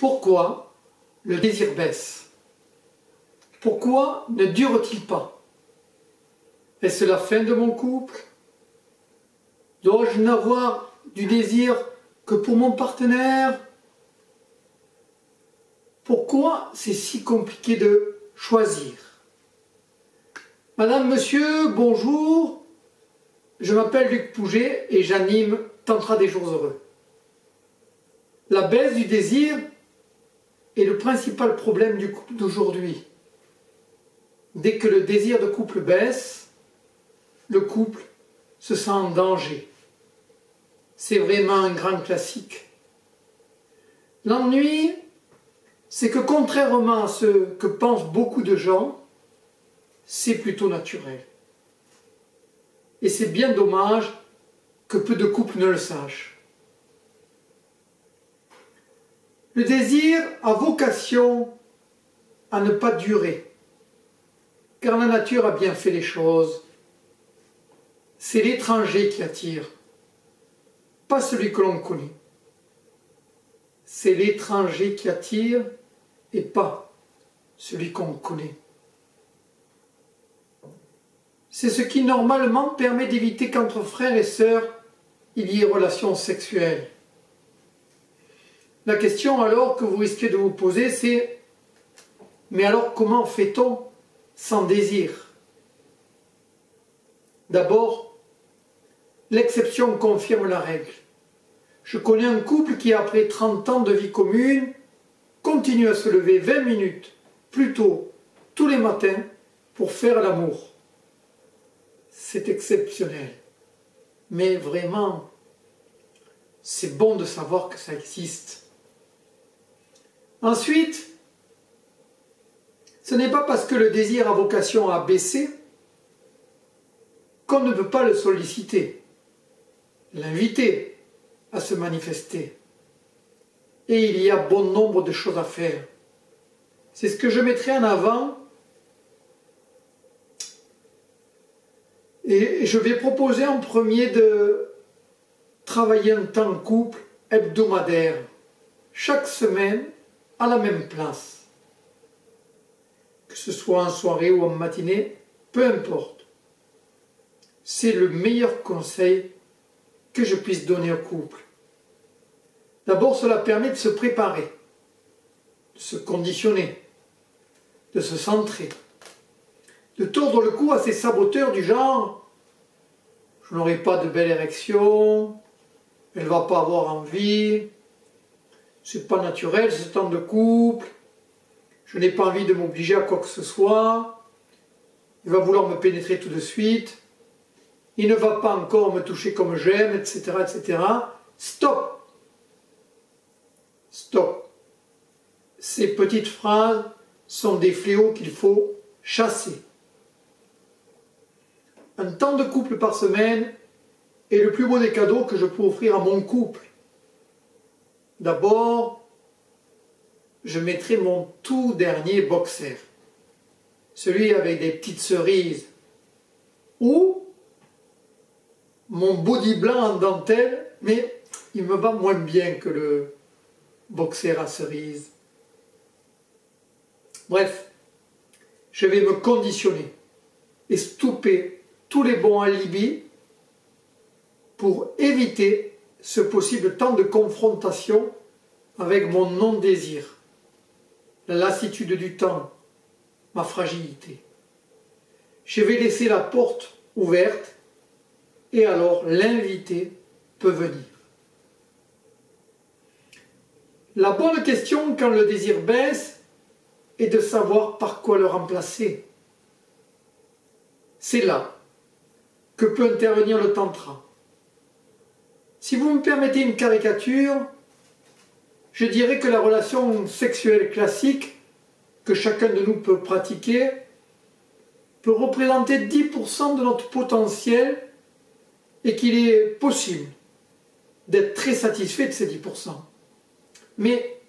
Pourquoi le désir baisse? Pourquoi ne dure-t-il pas? Est-ce la fin de mon couple? Dois-je n'avoir du désir que pour mon partenaire? Pourquoi c'est si compliqué de choisir? Madame, monsieur, bonjour. Je m'appelle Luc Pouget et j'anime Tantra des jours heureux. La baisse du désir est le principal problème du couple d'aujourd'hui. Dès que le désir de couple baisse, le couple se sent en danger. C'est vraiment un grand classique. L'ennui, c'est que contrairement à ce que pensent beaucoup de gens, c'est plutôt naturel. Et c'est bien dommage que peu de couples ne le sachent. Le désir a vocation à ne pas durer, car la nature a bien fait les choses. C'est l'étranger qui attire, pas celui que l'on connaît. C'est l'étranger qui attire et pas celui qu'on connaît. C'est ce qui normalement permet d'éviter qu'entre frères et sœurs, il y ait relations sexuelles. La question alors que vous risquez de vous poser, c'est « Mais alors comment fait-on sans désir ?» D'abord, l'exception confirme la règle. Je connais un couple qui, après 30 ans de vie commune, continue à se lever 20 minutes plus tôt tous les matins pour faire l'amour. C'est exceptionnel. Mais vraiment, c'est bon de savoir que ça existe. Ensuite, ce n'est pas parce que le désir a vocation à baisser qu'on ne peut pas le solliciter, l'inviter à se manifester. Et il y a bon nombre de choses à faire. C'est ce que je mettrai en avant. Et je vais proposer en premier de travailler un temps couple hebdomadaire, chaque semaine, à la même place. Que ce soit en soirée ou en matinée, peu importe. C'est le meilleur conseil que je puisse donner au couple. D'abord, cela permet de se préparer, de se conditionner, de se centrer, de tordre le cou à ces saboteurs du genre « je n'aurai pas de belle érection, elle ne va pas avoir envie, c'est pas naturel ce temps de couple, je n'ai pas envie de m'obliger à quoi que ce soit, il va vouloir me pénétrer tout de suite, il ne va pas encore me toucher comme j'aime, etc., etc. » Stop! Stop! Ces petites phrases sont des fléaux qu'il faut chasser. Un temps de couple par semaine est le plus beau des cadeaux que je peux offrir à mon couple. D'abord, je mettrai mon tout dernier boxer, celui avec des petites cerises, ou mon body blanc en dentelle, mais il me va moins bien que le boxer à cerises. Bref, je vais me conditionner et stopper tous les bons alibis pour éviter ce possible temps de confrontation avec mon non-désir, la lassitude du temps, ma fragilité. Je vais laisser la porte ouverte et alors l'invité peut venir. La bonne question quand le désir baisse est de savoir par quoi le remplacer. C'est là que peut intervenir le tantra. Si vous me permettez une caricature, je dirais que la relation sexuelle classique que chacun de nous peut pratiquer peut représenter 10% de notre potentiel et qu'il est possible d'être très satisfait de ces 10%. Mais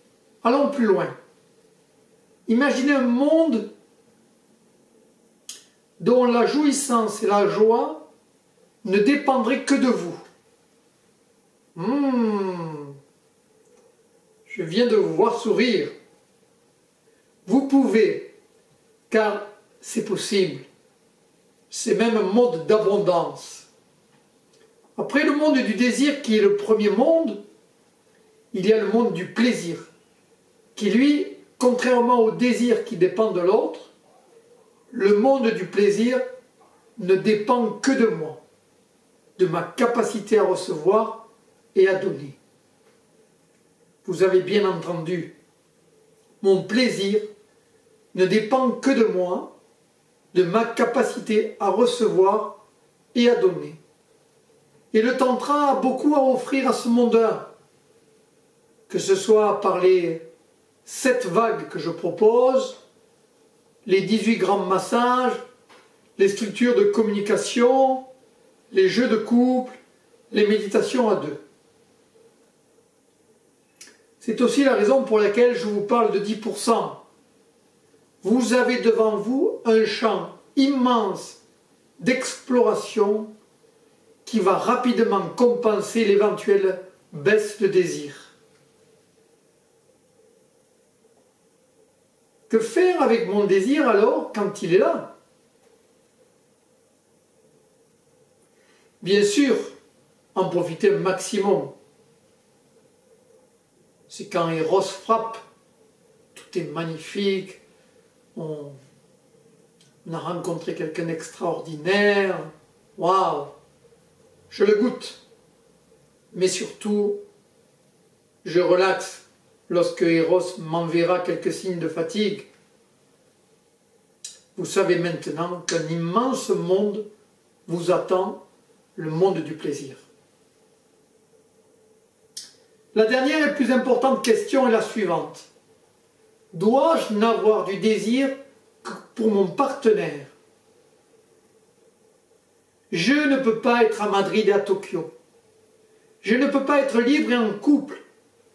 allons plus loin. Imaginez un monde dont la jouissance et la joie ne dépendraient que de vous. je viens de vous voir sourire. Vous pouvez, car c'est possible. C'est même un monde d'abondance. Après le monde du désir, qui est le premier monde, il y a le monde du plaisir, qui lui, contrairement au désir qui dépend de l'autre, le monde du plaisir ne dépend que de moi, de ma capacité à recevoir et à donner. Vous avez bien entendu, mon plaisir ne dépend que de moi, de ma capacité à recevoir et à donner. Et le tantra a beaucoup à offrir à ce monde-là, que ce soit par les 7 vagues que je propose, les 18 grands massages, les structures de communication, les jeux de couple, les méditations à deux. C'est aussi la raison pour laquelle je vous parle de 10%. Vous avez devant vous un champ immense d'exploration qui va rapidement compenser l'éventuelle baisse de désir. Que faire avec mon désir alors quand il est là? Bien sûr, en profiter un maximum. C'est quand Eros frappe, tout est magnifique, on a rencontré quelqu'un d'extraordinaire, waouh, je le goûte. Mais surtout, je relaxe lorsque Eros m'enverra quelques signes de fatigue. Vous savez maintenant qu'un immense monde vous attend, le monde du plaisir. La dernière et plus importante question est la suivante. Dois-je n'avoir du désir que pour mon partenaire? Je ne peux pas être à Madrid et à Tokyo. Je ne peux pas être libre et en couple.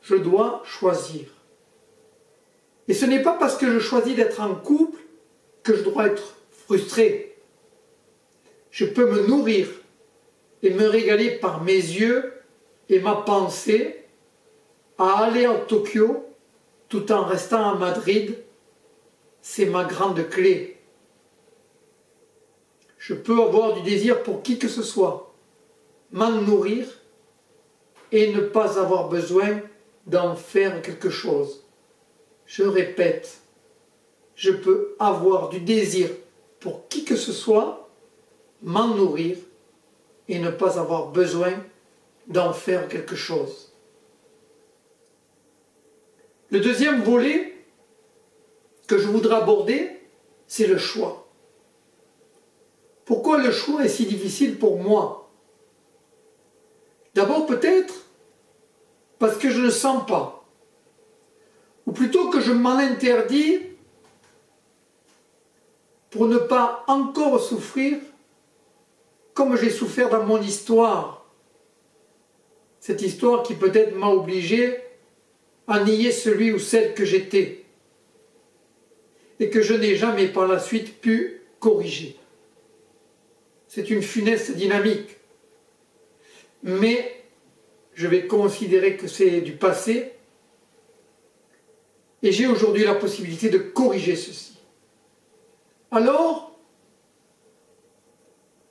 Je dois choisir. Et ce n'est pas parce que je choisis d'être en couple que je dois être frustré. Je peux me nourrir et me régaler par mes yeux et ma pensée à aller à Tokyo tout en restant à Madrid. C'est ma grande clé. Je peux avoir du désir pour qui que ce soit, m'en nourrir et ne pas avoir besoin d'en faire quelque chose. Je répète, je peux avoir du désir pour qui que ce soit, m'en nourrir et ne pas avoir besoin d'en faire quelque chose. Le deuxième volet que je voudrais aborder, c'est le choix. Pourquoi le choix est si difficile pour moi? D'abord peut-être parce que je ne sens pas. Ou plutôt que je m'en interdis pour ne pas encore souffrir comme j'ai souffert dans mon histoire. Cette histoire qui peut-être m'a obligé à nier celui ou celle que j'étais et que je n'ai jamais par la suite pu corriger. C'est une funeste dynamique. Mais je vais considérer que c'est du passé et j'ai aujourd'hui la possibilité de corriger ceci. Alors,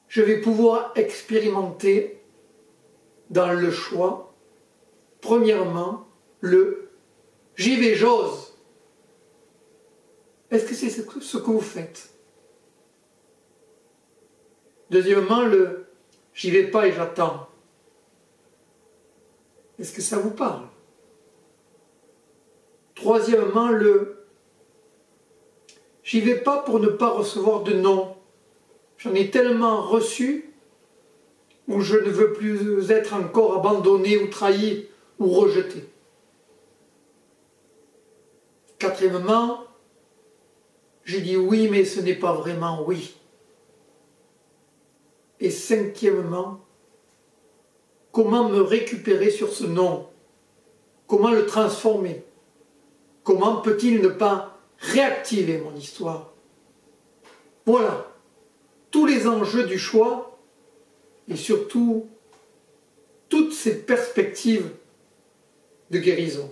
je vais pouvoir expérimenter dans le choix, premièrement, le « j'y vais, j'ose ». Est-ce que c'est ce que vous faites? Deuxièmement, le « j'y vais pas et j'attends ». Est-ce que ça vous parle? Troisièmement, le « j'y vais pas pour ne pas recevoir de non ». J'en ai tellement reçu où je ne veux plus être encore abandonné ou trahi ou rejeté. Quatrièmement, j'ai dit oui, mais ce n'est pas vraiment oui. Et cinquièmement, comment me récupérer sur ce non? Comment le transformer? Comment peut-il ne pas réactiver mon histoire? Voilà, tous les enjeux du choix et surtout toutes ces perspectives de guérison.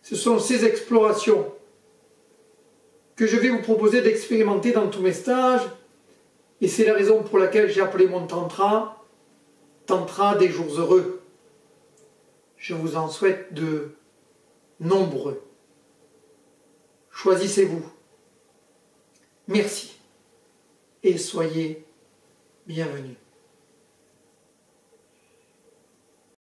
Ce sont ces explorations que je vais vous proposer d'expérimenter dans tous mes stages, et c'est la raison pour laquelle j'ai appelé mon tantra « Tantra des jours heureux ». Je vous en souhaite de nombreux. Choisissez-vous. Merci et soyez bienvenus.